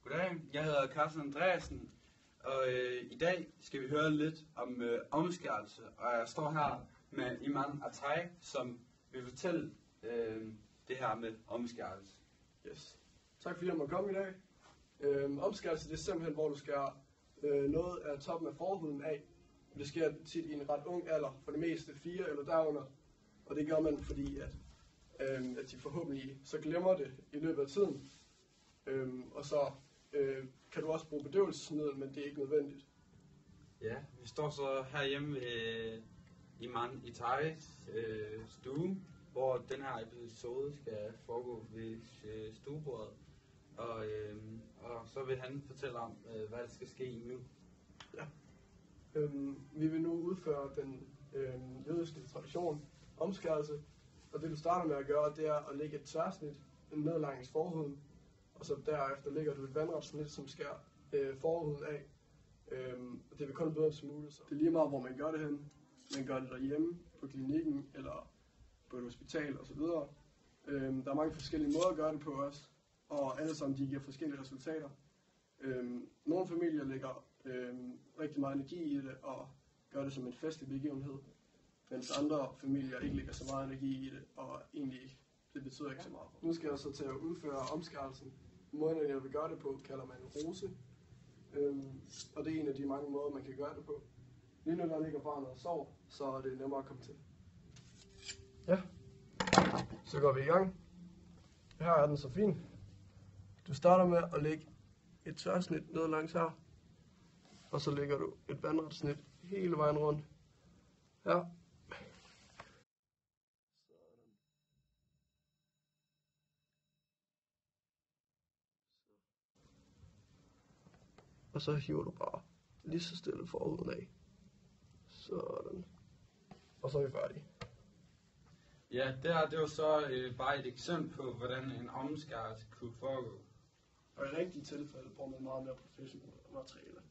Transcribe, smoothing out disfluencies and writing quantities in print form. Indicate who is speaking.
Speaker 1: Goddag, jeg hedder Carsten Andreasen, og i dag skal vi høre lidt om omskærelse, og jeg står her med Iman Atay, som vil fortælle det her med omskærelse.
Speaker 2: Yes. Tak fordi jeg måtte komme i dag. Omskærelse, det er simpelthen, hvor du skærer noget af toppen af forhuden af. Det sker tit i en ret ung alder, for det meste 4 eller derunder. Og det gør man, fordi at de forhåbentlig så glemmer det i løbet af tiden. Og så kan du også bruge bedøvelsesmiddel, men det er ikke nødvendigt.
Speaker 1: Ja, vi står så herhjemme ved Iman Atays stue, hvor den her episode skal foregå ved stuebordet. Og så vil han fortælle om, hvad der skal ske nu.
Speaker 2: Ja. Vi vil nu udføre den jødiske tradition, omskærelse. Og det du starter med at gøre, det er at lægge et tværsnit ned langs forhuden. Og så derefter lægger du et vandret snit, som skærer forhuden af. Og det vil kun bedre som muligt. Det er lige meget, hvor man gør det hen. Man gør det derhjemme, på klinikken, eller på et hospital osv. Der er mange forskellige måder at gøre det på også. Og alle sammen, de giver forskellige resultater. Nogle familier lægger rigtig meget energi i det, og gør det som en festlig begivenhed. Mens andre familier ikke lægger så meget energi i det, og egentlig ikke. Det betyder ikke så meget. Nu skal jeg så til at udføre omskærelsen. Måden, jeg vil gøre det på, kalder man rose. Og det er en af de mange måder, man kan gøre det på. Lige nu der ligger barnet og sover, så er det nemmere at komme til. Ja, så går vi i gang. Her er den så fin. Du starter med at lægge et tværsnit ned langs her. Og så lægger du et vandret snit hele vejen rundt. Her. Og så hiver du bare lige så stille forhuden af. Sådan. Og så er vi færdige.
Speaker 1: Ja, det var så bare et eksempel på, hvordan en omskærelse kunne foregå.
Speaker 2: Og i rigtige tilfælde bruger man meget mere professionelle materialer.